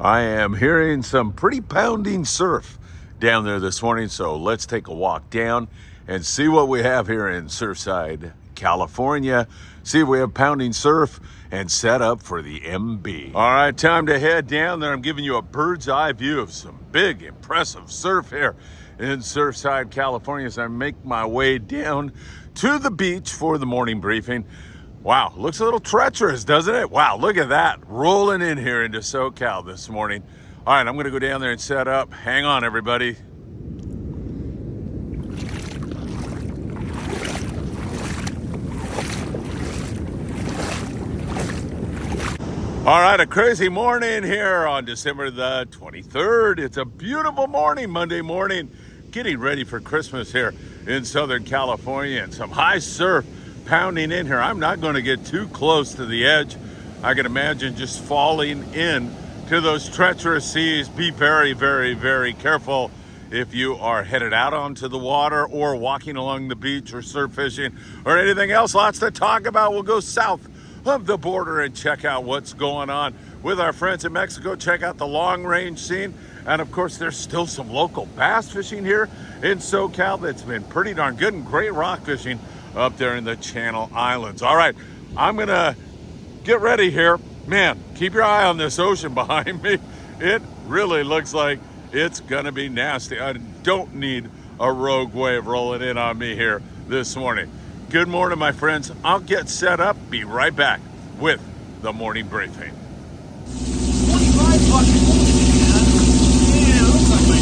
I am hearing some pretty pounding surf down there this morning, so let's take a walk down and see what we have here in Surfside, California. See if we have pounding surf and set up for the MB. All right, time to head down there. I'm giving you a bird's eye view of some big, impressive surf here in Surfside, California as I make my way down to the beach for the morning briefing. Wow, looks a little treacherous, doesn't it? Wow, look at that, rolling in here into SoCal this morning. All right, I'm gonna go down there and set up. Hang on, everybody. All right, a crazy morning here on December the 23rd. It's a beautiful morning, Monday morning, getting ready for Christmas here in Southern California, and some high surf pounding in here. I'm not going to get too close to the edge. I can imagine just falling in to those treacherous seas. Be very, very, very careful if you are headed out onto the water or walking along the beach or surf fishing or anything else. Lots to talk about. We'll go south of the border and check out what's going on with our friends in Mexico. Check out the long range scene. And of course, there's still some local bass fishing here in SoCal that's been pretty darn good, and great rock fishing up there in the Channel Islands. All right, I'm gonna get ready here. Man, keep your eye on this ocean behind me. It really looks like it's gonna be nasty. I don't need a rogue wave rolling in on me here this morning. Good morning, my friends. I'll get set up, be right back with the morning briefing. 25 bucks. Yeah, looks like my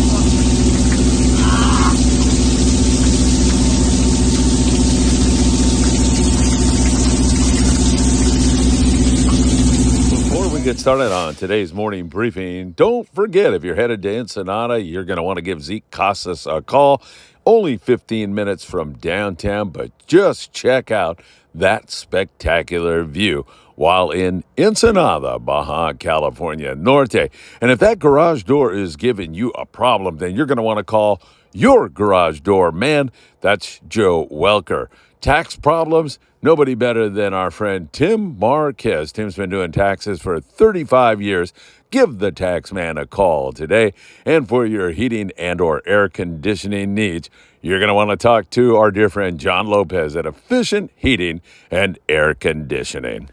Before we get started on today's morning briefing, don't forget, if you're headed to Ensenada, you're going to want to give Zeke Casas a call. Only 15 minutes from downtown, but just check out that spectacular view while in Ensenada, Baja California Norte. And if that garage door is giving you a problem, then you're going to want to call your garage door man. That's Joe Welker. Tax problems? Nobody better than our friend Tim Marquez. Tim's been doing taxes for 35 years. Give the tax man a call today. And for your heating and or air conditioning needs, you're going to want to talk to our dear friend John Lopez at Efficient Heating and Air Conditioning.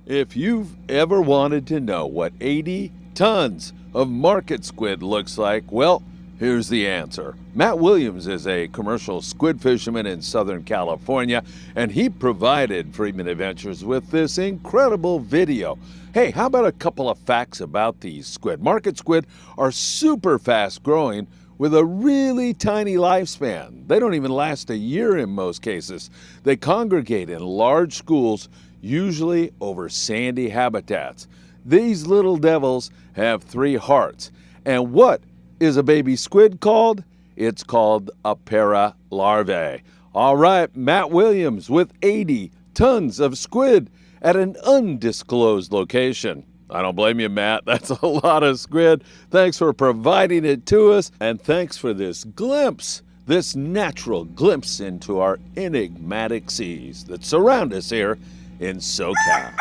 If you've ever wanted to know what 80 tons of market squid looks like, well, here's the answer. Matt Williams is a commercial squid fisherman in Southern California, and he provided Friedman Adventures with this incredible video. Hey, how about a couple of facts about these squid? Market squid are super fast growing with a really tiny lifespan. They don't even last a year in most cases. They congregate in large schools, usually over sandy habitats. These little devils have 3 hearts. And what is a baby squid called? It's called a paralarvae. All right, Matt Williams with 80 tons of squid at an undisclosed location. I don't blame you, Matt. That's a lot of squid. Thanks for providing it to us, and thanks for this glimpse, this natural glimpse into our enigmatic seas that surround us here in SoCal.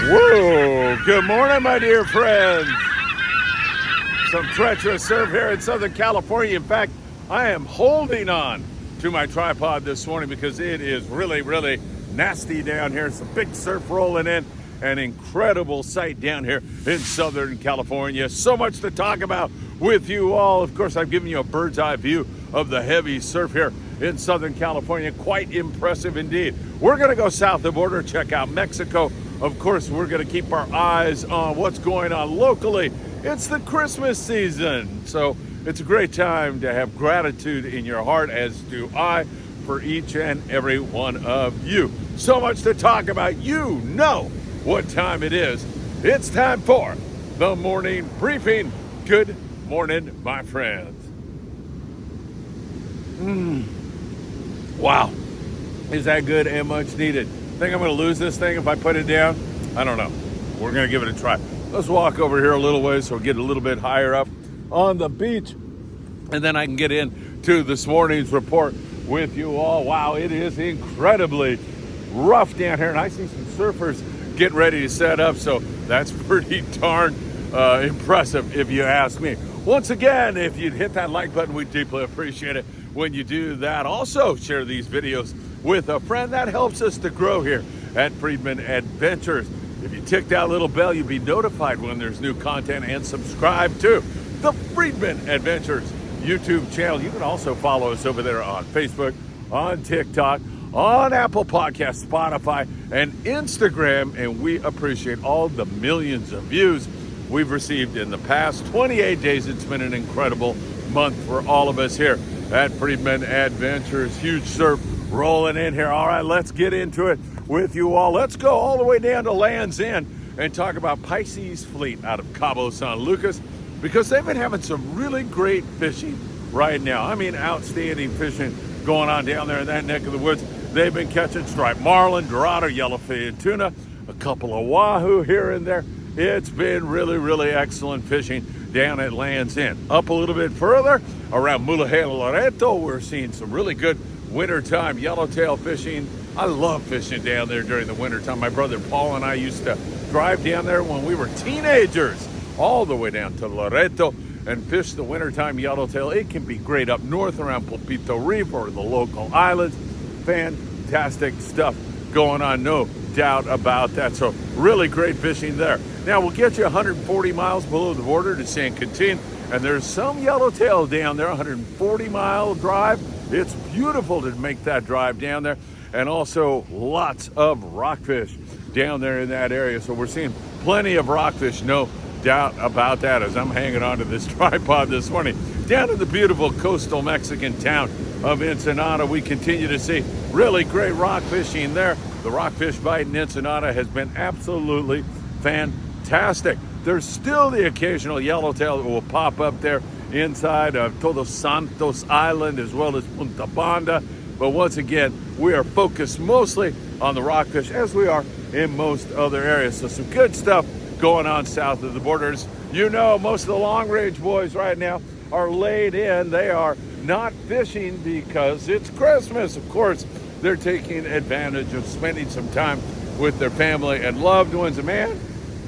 Whoa, good morning, my dear friends. Some treacherous surf here in Southern California. In fact, I am holding on to my tripod this morning because it is really, really nasty down here. Some big surf rolling in. An incredible sight down here in Southern California. So much to talk about with you all. Of course, I've given you a bird's eye view of the heavy surf here in Southern California. Quite impressive indeed. We're going to go south of the border, check out Mexico. Of course, we're going to keep our eyes on what's going on locally. It's the Christmas season, so it's a great time to have gratitude in your heart, as do I, for each and every one of you. So much to talk about. You know what time it is. It's time for the morning briefing. Good morning, my friends. Wow, is that good and much needed? Think I'm going to lose this thing if I put it down? I don't know. We're going to give it a try. Let's walk over here a little ways so we get a little bit higher up on the beach. And then I can get into this morning's report with you all. Wow, it is incredibly rough down here. And I see some surfers getting ready to set up. So that's pretty darn impressive if you ask me. Once again, if you'd hit that like button, we'd deeply appreciate it when you do that. Also, share these videos with a friend. That helps us to grow here at Friedman Adventures. If you tick that little bell, you'll be notified when there's new content, and subscribe to the Friedman Adventures YouTube channel. You can also follow us over there on Facebook, on TikTok, on Apple Podcasts, Spotify, and Instagram. And we appreciate all the millions of views we've received in the past 28 days. It's been an incredible month for all of us here at Friedman Adventures. Huge surf rolling in here. All right, let's get into it with you all. Let's go all the way down to Land's End and talk about Pisces Fleet out of Cabo San Lucas, because they've been having some really great fishing right now. I mean, outstanding fishing going on down there in that neck of the woods. They've been catching striped marlin, dorado, yellowfin tuna, a couple of wahoo here and there. It's been really, really excellent fishing down at Land's End. Up a little bit further, around Mulahela Loreto, we're seeing some really good wintertime yellowtail fishing. I love fishing down there during the wintertime. My brother Paul and I used to drive down there when we were teenagers, all the way down to Loreto, and fish the wintertime yellowtail. It can be great up north around Pulpito Reef or the local islands. Fantastic stuff going on, no doubt about that. So really great fishing there. Now we'll get you 140 miles below the border to San Quintin, and there's some yellowtail down there, 140-mile drive. It's beautiful to make that drive down there, and also lots of rockfish down there in that area. So we're seeing plenty of rockfish, no doubt about that, as I'm hanging onto this tripod this morning. Down in the beautiful coastal Mexican town of Ensenada, we continue to see really great rock fishing there. The rockfish bite in Ensenada has been absolutely fantastic. There's still the occasional yellowtail that will pop up there inside of Todos Santos Island as well as Punta Banda. But once again, we are focused mostly on the rockfish, as we are in most other areas. So some good stuff going on south of the borders. You know, most of the long range boys right now are laid in. They are not fishing because it's Christmas. Of course, they're taking advantage of spending some time with their family and loved ones. And man,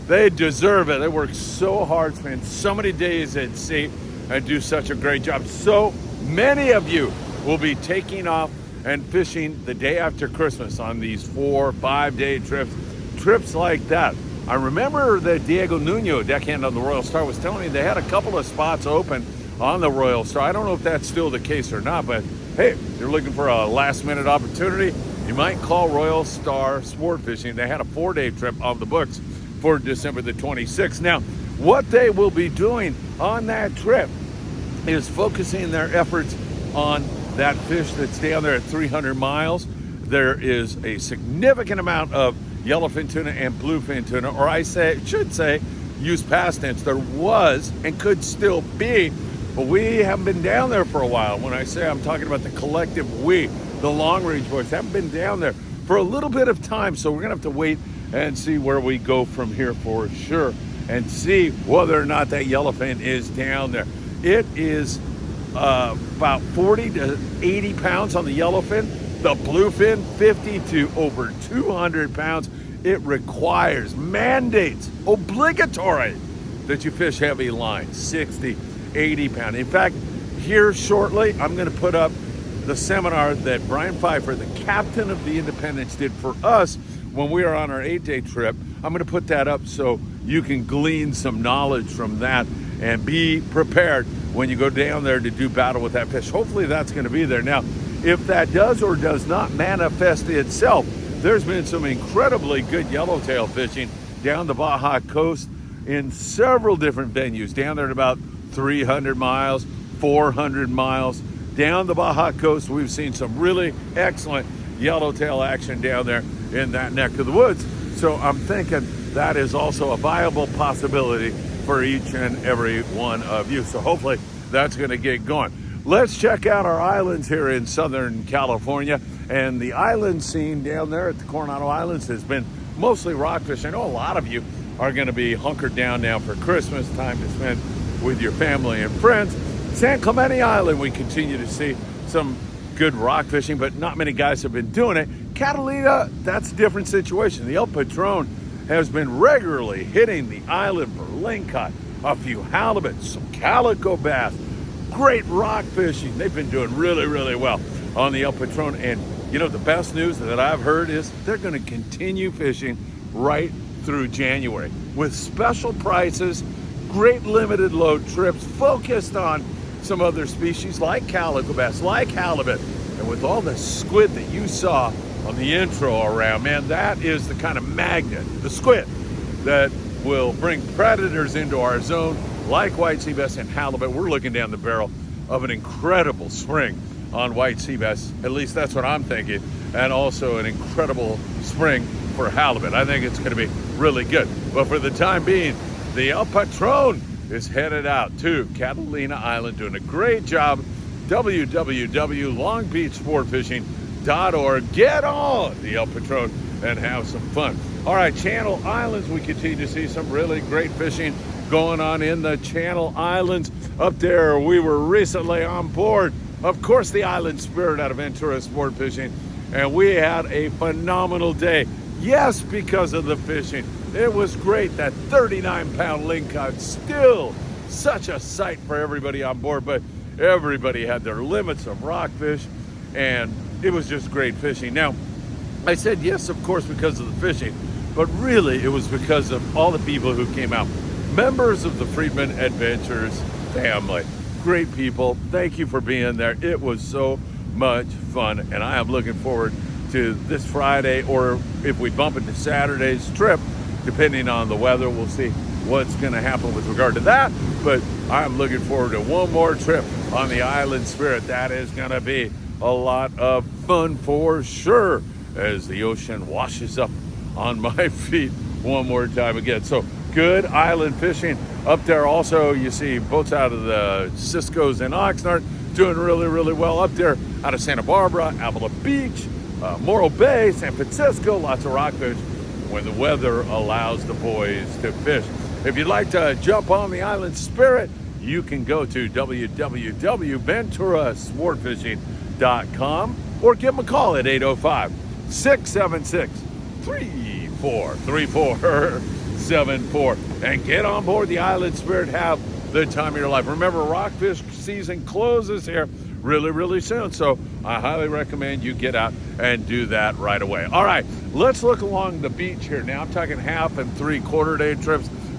they deserve it. They work so hard, spend so many days at sea, and do such a great job. So many of you will be taking off and fishing the day after Christmas on these 4 or 5 day trips like that. I remember that Diego Nuno, deckhand on the Royal Star, was telling me they had a couple of spots open on the Royal Star. I don't know if that's still the case or not, but hey, if you're looking for a last minute opportunity, you might call Royal Star Sport Fishing. They had a 4-day trip on the books for December the 26th. Now, what they will be doing on that trip is focusing their efforts on that fish that's down there at 300 miles. There is a significant amount of yellowfin tuna and bluefin tuna, or should say, use past tense. There was and could still be, but we haven't been down there for a while. When I say I'm talking about the collective we, the long range boys, haven't been down there for a little bit of time. So we're gonna have to wait and see where we go from here for sure, and see whether or not that yellowfin is down there. It is about 40 to 80 pounds on the yellowfin. The bluefin, 50 to over 200 pounds. It requires, mandates, obligatory that you fish heavy line, 60, 80 pound. In fact, here shortly, I'm going to put up the seminar that Brian Pfeiffer, the captain of the Independence, did for us when we were on our 8-day trip. I'm going to put that up so you can glean some knowledge from that and be prepared when you go down there to do battle with that fish. Hopefully that's going to be there. Now, if that does or does not manifest itself, there's been some incredibly good yellowtail fishing down the Baja coast in several different venues, down there at about 300 miles, 400 miles. Down the Baja coast, we've seen some really excellent yellowtail action down there in that neck of the woods. So I'm thinking that is also a viable possibility for each and every one of you. So hopefully that's going to get going. Let's check out our islands here in Southern California And the island scene down there at the Coronado Islands has been mostly rockfish. I know a lot of you are going to be hunkered down now for Christmas, time to spend with your family and friends. San Clemente Island, we continue to see some good rock fishing, but not many guys have been doing it. Catalina, that's a different situation. The El Patron has been regularly hitting the island for lingcod, a few halibut, some calico bass, great rock fishing. They've been doing really, really well on the El Patron. And you know, the best news that I've heard is they're going to continue fishing right through January with special prices, great limited load trips focused on some other species like calico bass, like halibut. And with all the squid that you saw on the intro around, man, that is the kind of magnet, the squid, that will bring predators into our zone like white sea bass and halibut. We're looking down the barrel of an incredible spring on white sea bass. At least that's what I'm thinking. And also an incredible spring for halibut. I think it's going to be really good. But for the time being, the El Patron is headed out to Catalina Island, doing a great job. www.longbeachsportfishing.org. Get on the El Patron and have some fun. All right, Channel Islands, we continue to see some really great fishing going on in the Channel Islands. Up there, we were recently on board, of course, the Island Spirit out of Ventura Sport Fishing, and we had a phenomenal day. Yes, because of the fishing. It was great. That 39-pound lingcod, still such a sight for everybody on board, but everybody had their limits of rockfish, and it was just great fishing. Now, I said yes, of course, because of the fishing, but really it was because of all the people who came out. Members of the Friedman Adventures family. Great people. Thank you for being there. It was so much fun, and I am looking forward to this Friday, or if we bump into Saturday's trip, depending on the weather. We'll see what's going to happen with regard to that, but I'm looking forward to one more trip on the Island Spirit. That is going to be a lot of fun for sure, as the ocean washes up on my feet one more time again. So good island fishing up there. Also, you see boats out of the Cisco's and Oxnard doing really, really well up there out of Santa Barbara, Avila Beach, Morro Bay, San Francisco, lots of rockfish when the weather allows the boys to fish. If you'd like to jump on the Island Spirit, you can go to www.venturasportfishing.com or give them a call at 805-676-3434 and get on board the Island Spirit. Have the time of your life. Remember, rockfish season closes here really, really soon, so I highly recommend you get out and do that right away. All right, let's look along the beach here now. I'm talking 1/2 and 3/4 day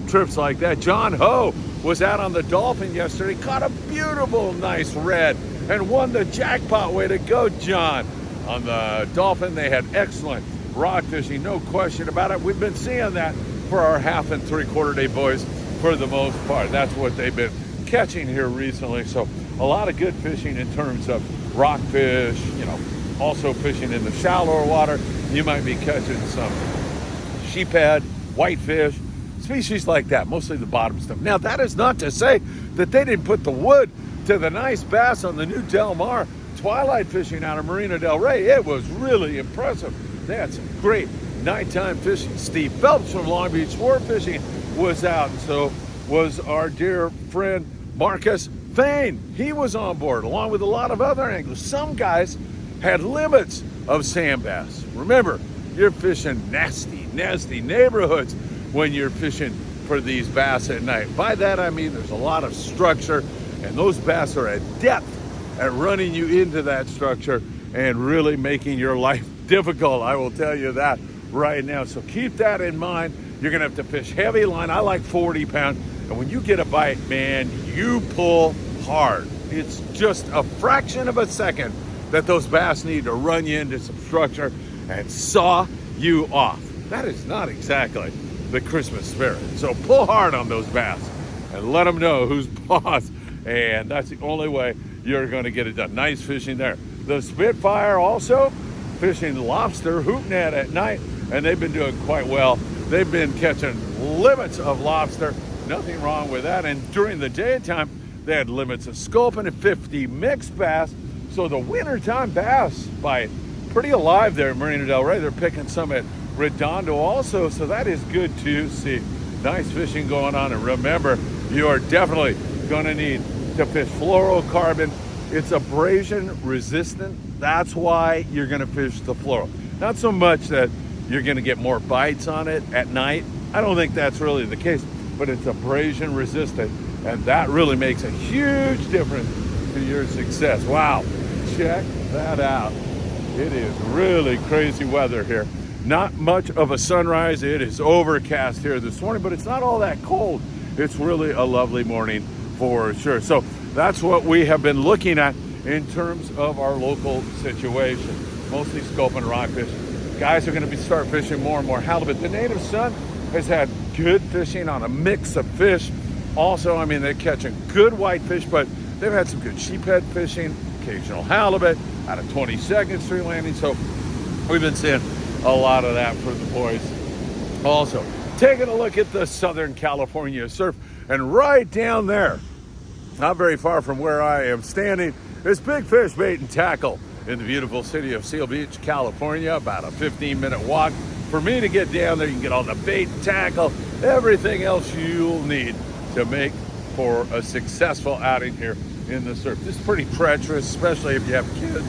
trips like that. John Ho was out on the Dolphin yesterday, caught a beautiful, nice red, and won the jackpot. Way to go, John. On the Dolphin, they had excellent rock fishing, no question about it. We've been seeing that for our 1/2 and 3/4 day boys for the most part. That's what they've been catching here recently. So a lot of good fishing in terms of rockfish, you know, also fishing in the shallower water. You might be catching some sheephead, whitefish, species like that, mostly the bottom stuff. Now, that is not to say that they didn't put the wood to the nice bass on the new Del Mar twilight fishing out of Marina Del Rey. It was really impressive. They had some great nighttime fishing. Steve Phelps from Long Beach Sport Fishing was out, and so was our dear friend Marcus Fain. He was on board along with a lot of other anglers. Some guys had limits of sand bass. Remember, you're fishing nasty neighborhoods when you're fishing for these bass at night. By that I mean there's a lot of structure, and those bass are at depth at running you into that structure and really making your life difficult. I will tell you that right now. So keep that in mind. You're gonna have to fish heavy line. I like 40 pound. And when you get a bite, man, you pull hard. It's just a fraction of a second that those bass need to run you into some structure and saw you off. That is not exactly the Christmas spirit. So pull hard on those bass and let them know who's boss. And that's the only way you're going to get it done. Nice fishing there. The Spitfire also fishing lobster hoop net at night, and they've been doing quite well. They've been catching limits of lobster. Nothing wrong with that. And during the daytime, they had limits of sculpin and 50 mixed bass. So the wintertime bass bite pretty alive there at Marina del Rey. They're picking some at Redondo also, so that is good to see. Nice fishing going on, and remember, you are definitely going to need to fish fluorocarbon. It's abrasion resistant. That's why you're going to fish the fluoro. Not so much that you're going to get more bites on it at night. I don't think that's really the case, but it's abrasion resistant, and that really makes a huge difference to your success. Wow, check that out. It is really crazy weather here. Not much of a sunrise. It is overcast here this morning, but it's not all that cold. It's really a lovely morning for sure. So that's what we have been looking at in terms of our local situation. Mostly scope and rockfish. Guys are going to start fishing more and more halibut. The native sun has had good fishing on a mix of fish. Also, I mean, they're catching good whitefish, but they've had some good sheephead fishing, occasional halibut out of 22nd Street Landing. So we've been seeing a lot of that for the boys. Also, taking a look at the Southern California surf, and right down there, not very far from where I am standing, is Big Fish Bait and Tackle in the beautiful city of Seal Beach, California. About a 15-minute walk. For me to get down there, you can get all the bait and tackle, everything else you'll need to make for a successful outing here in the surf. This is pretty treacherous, especially if you have kids.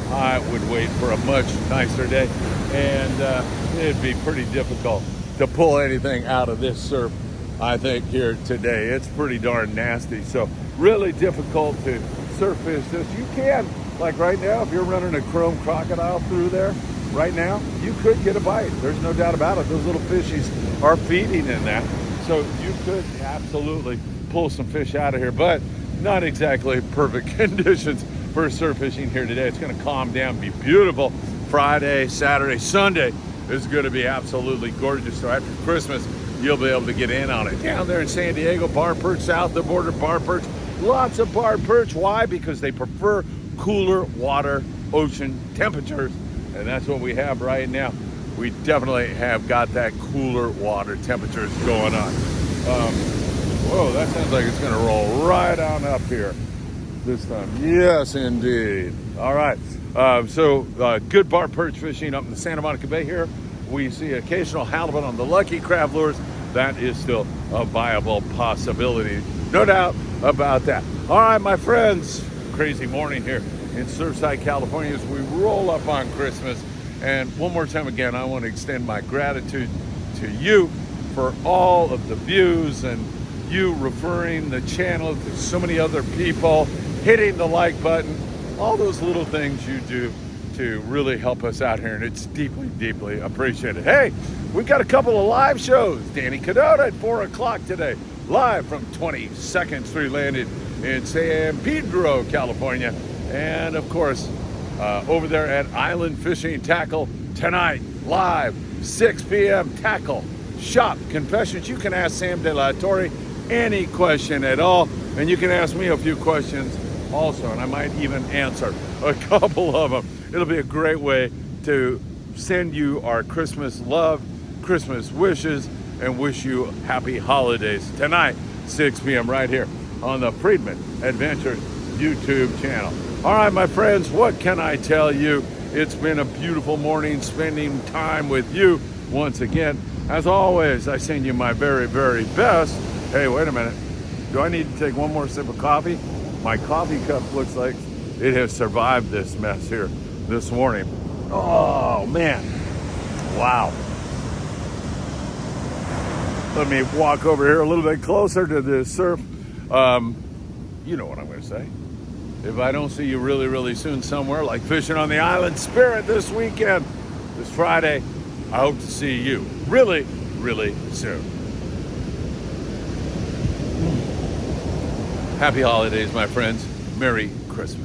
I would wait for a much nicer day, and it'd be pretty difficult to pull anything out of this surf, I think, here today. It's pretty darn nasty, so really difficult to surf fish this. You can, like right now, if you're running a chrome crocodile through there right now, you could get a bite. There's no doubt about it. Those little fishies are feeding in that, so you could absolutely pull some fish out of here, but not exactly perfect conditions for surf fishing here today. It's going to calm down, be beautiful. Friday, Saturday, Sunday is going to be absolutely gorgeous. So after Christmas, you'll be able to get in on it. Down there in San Diego, bar perch, south of the border, bar perch. Lots of bar perch. Why? Because they prefer cooler water, ocean temperatures. And that's what we have right now. We definitely have got that cooler water temperatures going on. Whoa, that sounds like it's going to roll right on up here this time. Yes, indeed. All right. So good bar perch fishing up in the Santa Monica Bay here. We see occasional halibut on the Lucky Crab lures. That is still a viable possibility. No doubt about that. All right, my friends. Crazy morning here in Surfside, California as we roll up on Christmas. And one more time again, I want to extend my gratitude to you for all of the views and you referring the channel to so many other people, hitting the like button, all those little things you do to really help us out here, and it's deeply, deeply appreciated. Hey, we've got a couple of live shows. Danny Cadota at 4 o'clock today, live from 22nd Street Landing in San Pedro, California. And of course, over there at Island Fishing Tackle tonight, live, 6 p.m. Tackle Shop Confessions. You can ask Sam De La Torre any question at all, and you can ask me a few questions also, and I might even answer a couple of them. It'll be a great way to send you our Christmas love, Christmas wishes, and wish you happy holidays tonight, 6 p.m. right here on the Friedman Adventures YouTube channel. All right, my friends, what can I tell you? It's been a beautiful morning spending time with you once again. As always, I send you my very, very best. Hey, wait a minute. Do I need to take one more sip of coffee? My coffee cup looks like it has survived this mess here this morning. Oh, man. Wow. Let me walk over here a little bit closer to the surf. You know what I'm going to say. If I don't see you really, really soon somewhere, like fishing on the Island Spirit this weekend, this Friday, I hope to see you really, really soon. Happy holidays, my friends. Merry Christmas.